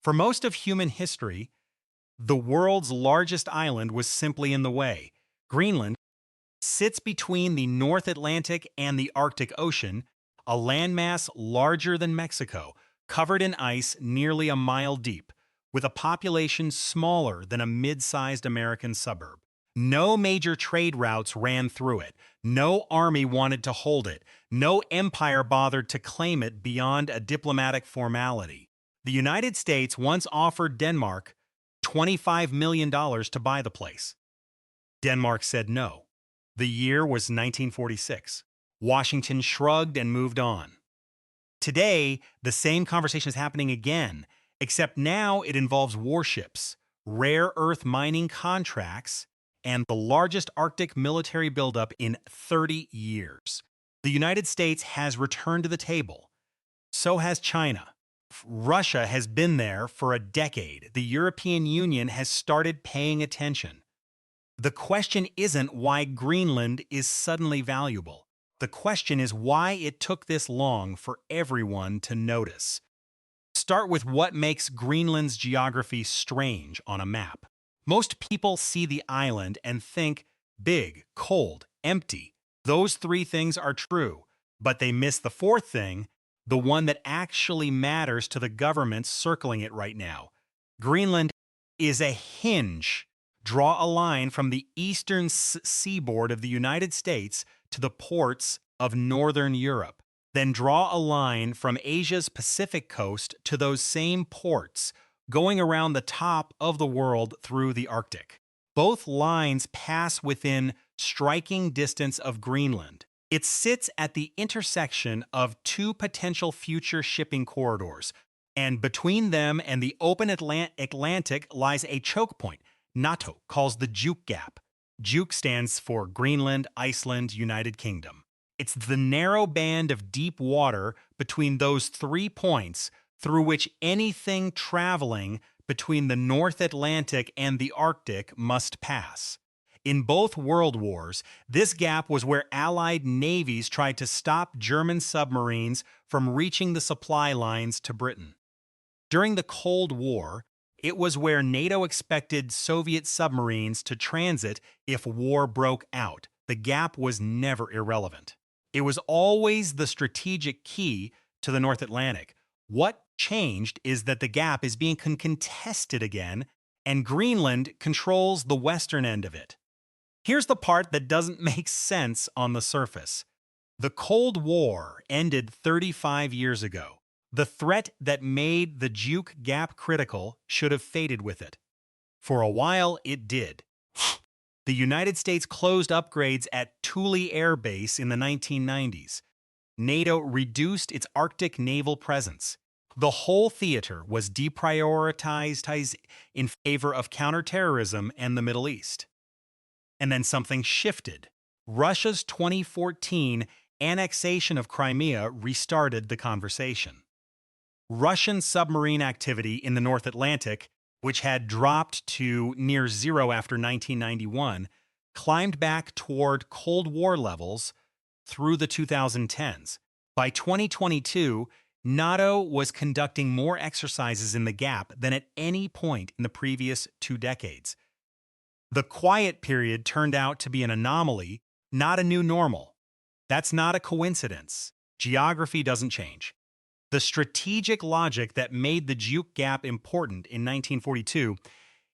For most of human history, the world's largest island was simply in the way. Greenland sits between the North Atlantic and the Arctic Ocean, a landmass larger than Mexico, covered in ice nearly a mile deep, with a population smaller than a mid-sized American suburb. No major trade routes ran through it. No army wanted to hold it. No empire bothered to claim it beyond a diplomatic formality. The United States once offered Denmark $25 million to buy the place. Denmark said no. The year was 1946. Washington shrugged and moved on. Today, the same conversation is happening again, except now it involves warships, rare earth mining contracts, and the largest Arctic military buildup in 30 years. The United States has returned to the table. So has China. Russia has been there for a decade. The European Union has started paying attention. The question isn't why Greenland is suddenly valuable. The question is why it took this long for everyone to notice. Start with what makes Greenland's geography strange on a map. Most people see the island and think big, cold, empty. Those three things are true, but they miss the fourth thing, the one that actually matters to the governments circling it right now. Greenland is a hinge. Draw a line from the eastern seaboard of the United States to the ports of northern Europe. Then draw a line from Asia's Pacific coast to those same ports, going around the top of the world through the Arctic. Both lines pass within striking distance of Greenland. It sits at the intersection of two potential future shipping corridors, and between them and the open Atlantic lies a choke point NATO calls the Juke Gap. Juke stands for Greenland, Iceland, United Kingdom. It's the narrow band of deep water between those 3 points through which anything traveling between the North Atlantic and the Arctic must pass. In both world wars, this gap was where Allied navies tried to stop German submarines from reaching the supply lines to Britain. During the Cold War, it was where NATO expected Soviet submarines to transit if war broke out. The gap was never irrelevant. It was always the strategic key to the North Atlantic. What changed is that the gap is being contested again, and Greenland controls the western end of it. Here's the part that doesn't make sense on the surface. The Cold War ended 35 years ago. The threat that made the Juke Gap critical should have faded with it. For a while, it did. The United States closed upgrades at Thule Air Base in the 1990s. NATO reduced its Arctic naval presence. The whole theater was deprioritized in favor of counterterrorism and the Middle East. And then something shifted. Russia's 2014 annexation of Crimea restarted the conversation. Russian submarine activity in the North Atlantic, which had dropped to near zero after 1991, climbed back toward Cold War levels through the 2010s. By 2022, NATO was conducting more exercises in the gap than at any point in the previous 2 decades. The quiet period turned out to be an anomaly, not a new normal. That's not a coincidence. Geography doesn't change. The strategic logic that made the Juke Gap important in 1942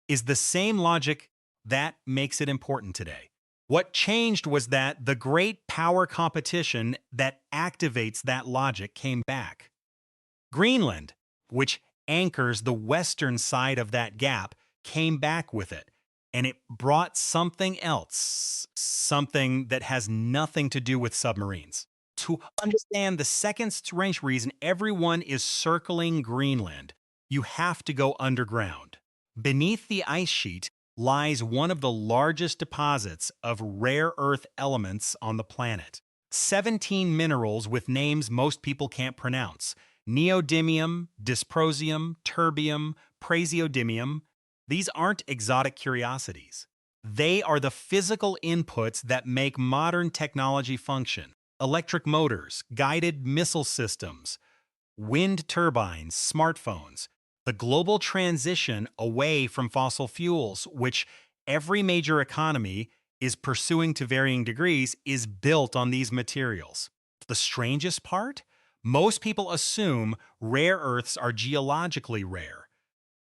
is the same logic that makes it important today. What changed was that the great power competition that activates that logic came back. Greenland, which anchors the western side of that gap, came back with it, and it brought something else, something that has nothing to do with submarines. To understand the second strange reason everyone is circling Greenland, you have to go underground. Beneath the ice sheet lies one of the largest deposits of rare earth elements on the planet. 17 minerals with names most people can't pronounce. Neodymium, dysprosium, terbium, praseodymium. These aren't exotic curiosities. They are the physical inputs that make modern technology function. Electric motors, guided missile systems, wind turbines, smartphones. The global transition away from fossil fuels, which every major economy is pursuing to varying degrees, is built on these materials. The strangest part? Most people assume rare earths are geologically rare.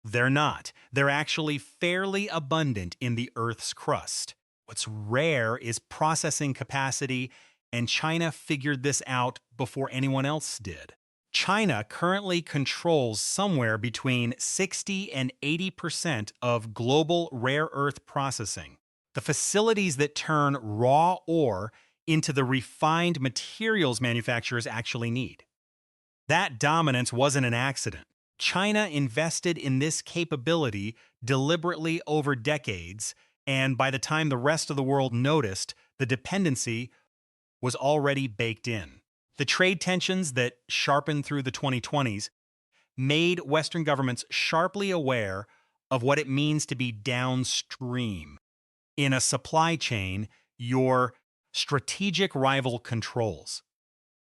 They're not. They're actually fairly abundant in the Earth's crust. What's rare is processing capacity, and China figured this out before anyone else did. China currently controls somewhere between 60 and 80% of global rare earth processing. The facilities that turn raw ore into the refined materials manufacturers actually need. That dominance wasn't an accident. China invested in this capability deliberately over decades, and by the time the rest of the world noticed, the dependency was already baked in. The trade tensions that sharpened through the 2020s made Western governments sharply aware of what it means to be downstream. In a supply chain, your strategic rival controls.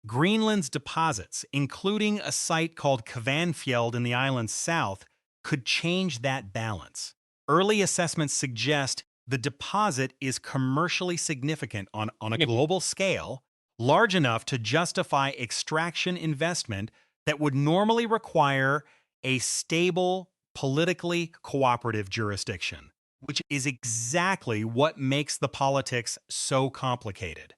Greenland's deposits, including a site called Kvanfjeld in the island's south, could change that balance. Early assessments suggest the deposit is commercially significant on a global scale, large enough to justify extraction investment that would normally require a stable, politically cooperative jurisdiction, which is exactly what makes the politics so complicated.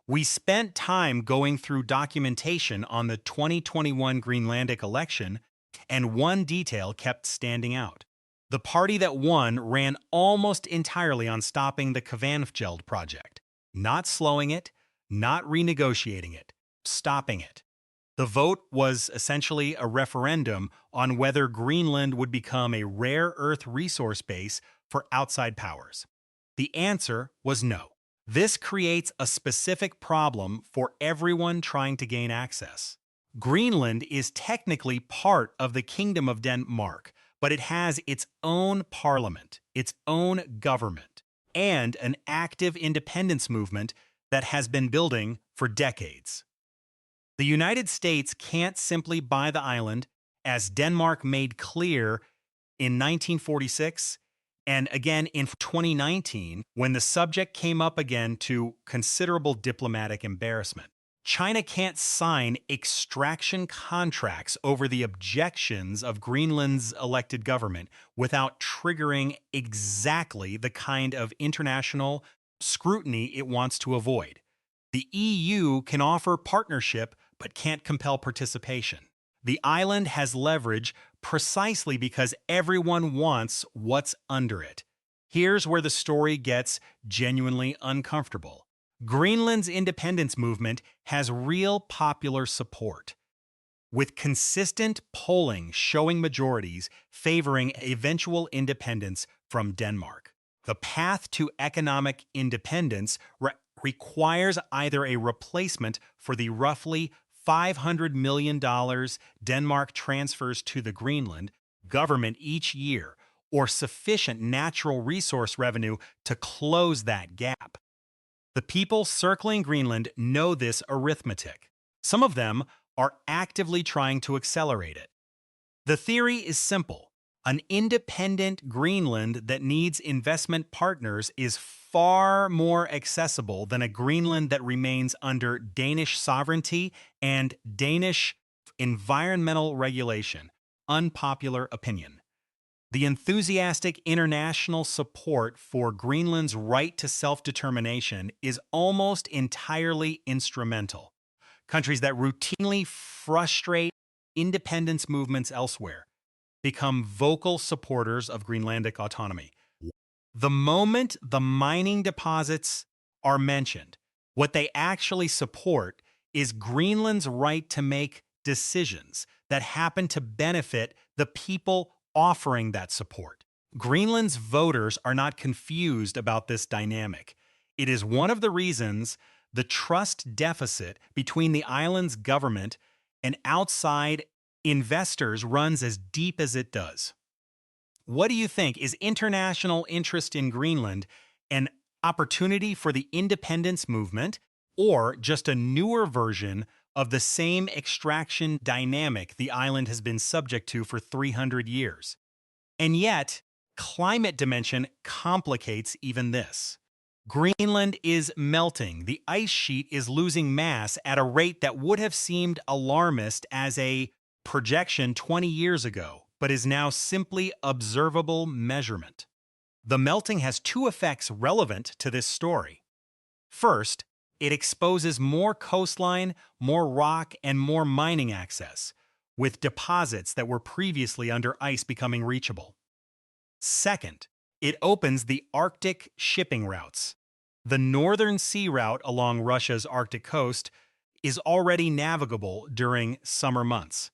We spent time going through documentation on the 2021 Greenlandic election, and one detail kept standing out. The party that won ran almost entirely on stopping the Kvanfjeld project, not slowing it, not renegotiating it, stopping it. The vote was essentially a referendum on whether Greenland would become a rare earth resource base for outside powers. The answer was no. This creates a specific problem for everyone trying to gain access. Greenland is technically part of the Kingdom of Denmark, but it has its own parliament, its own government, and an active independence movement that has been building for decades. The United States can't simply buy the island, as Denmark made clear in 1946 and again in 2019 when the subject came up again to considerable diplomatic embarrassment. China can't sign extraction contracts over the objections of Greenland's elected government without triggering exactly the kind of international scrutiny it wants to avoid. The EU can offer partnership but can't compel participation. The island has leverage precisely because everyone wants what's under it. Here's where the story gets genuinely uncomfortable. Greenland's independence movement has real popular support, with consistent polling showing majorities favoring eventual independence from Denmark. The path to economic independence requires either a replacement for the roughly $500 million Denmark transfers to the Greenland government each year, or sufficient natural resource revenue to close that gap. The people circling Greenland know this arithmetic. Some of them are actively trying to accelerate it. The theory is simple. An independent Greenland that needs investment partners is far more accessible than a Greenland that remains under Danish sovereignty and Danish environmental regulation. Unpopular opinion. The enthusiastic international support for Greenland's right to self-determination is almost entirely instrumental. Countries that routinely frustrate independence movements elsewhere become vocal supporters of Greenlandic autonomy. The moment the mining deposits are mentioned, what they actually support is Greenland's right to make decisions that happen to benefit the people offering that support. Greenland's voters are not confused about this dynamic. It is one of the reasons the trust deficit between the island's government and outside investors runs as deep as it does. What do you think? Is international interest in Greenland an opportunity for the independence movement, or just a newer version of the same extraction dynamic the island has been subject to for 300 years. And yet, climate dimension complicates even this. Greenland is melting. The ice sheet is losing mass at a rate that would have seemed alarmist as a projection 20 years ago, but is now simply observable measurement. The melting has two effects relevant to this story. First, it exposes more coastline, more rock, and more mining access, with deposits that were previously under ice becoming reachable. Second, it opens the Arctic shipping routes. The northern sea route along Russia's Arctic coast is already navigable during summer months.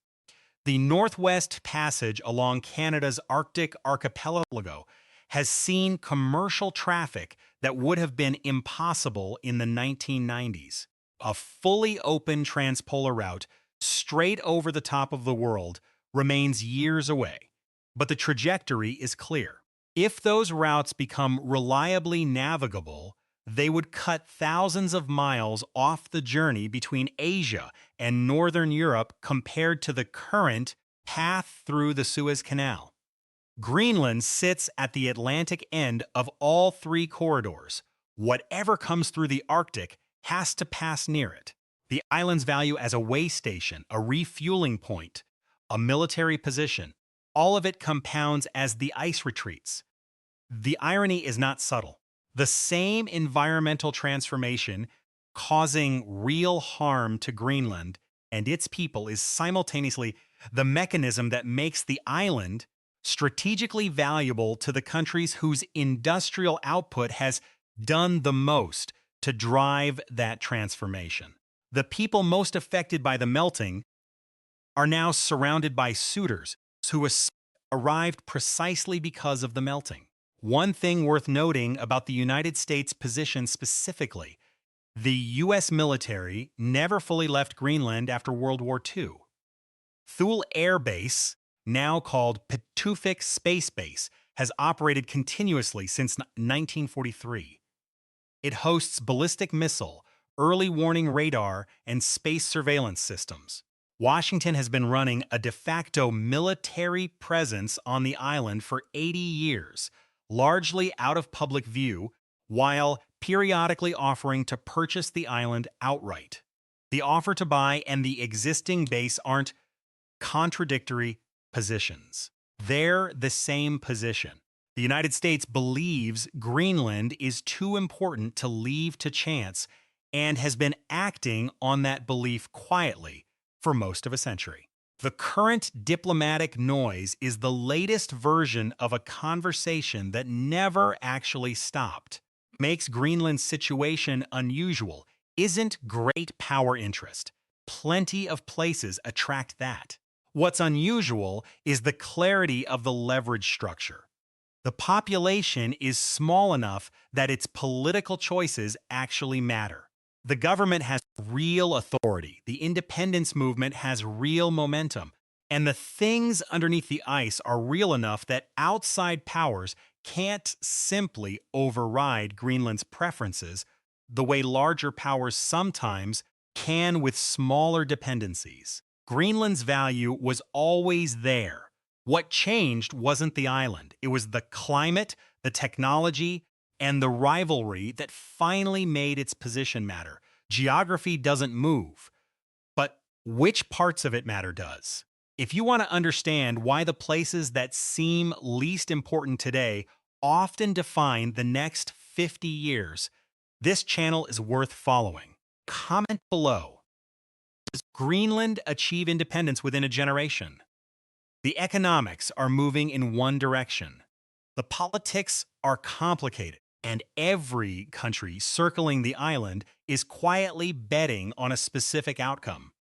The Northwest Passage along Canada's Arctic archipelago has seen commercial traffic that would have been impossible in the 1990s. A fully open transpolar route straight over the top of the world remains years away, but the trajectory is clear. If those routes become reliably navigable, they would cut thousands of miles off the journey between Asia and Northern Europe compared to the current path through the Suez Canal. Greenland sits at the Atlantic end of all three corridors. Whatever comes through the Arctic has to pass near it. The island's value as a way station, a refueling point, a military position, all of it compounds as the ice retreats. The irony is not subtle. The same environmental transformation causing real harm to Greenland and its people is simultaneously the mechanism that makes the island strategically valuable to the countries whose industrial output has done the most to drive that transformation. The people most affected by the melting are now surrounded by suitors who arrived precisely because of the melting. One thing worth noting about the United States' position specifically, the U.S. military never fully left Greenland after World War II. Thule Air Base, now called Pituffik Space Base, has operated continuously since 1943. It hosts ballistic missile, early warning radar, and space surveillance systems. Washington has been running a de facto military presence on the island for 80 years, largely out of public view, while periodically offering to purchase the island outright. The offer to buy and the existing base aren't contradictory positions. They're the same position. The United States believes Greenland is too important to leave to chance and has been acting on that belief quietly for most of a century. The current diplomatic noise is the latest version of a conversation that never actually stopped. Makes Greenland's situation unusual isn't great power interest. Plenty of places attract that. What's unusual is the clarity of the leverage structure. The population is small enough that its political choices actually matter. The government has real authority, the independence movement has real momentum, and the things underneath the ice are real enough that outside powers can't simply override Greenland's preferences the way larger powers sometimes can with smaller dependencies. Greenland's value was always there. What changed wasn't the island. It was the climate, the technology, and the rivalry that finally made its position matter. Geography doesn't move, but which parts of it matter does. If you want to understand why the places that seem least important today often define the next 50 years, this channel is worth following. Comment below. Does Greenland achieve independence within a generation? The economics are moving in one direction. The politics are complicated, and every country circling the island is quietly betting on a specific outcome.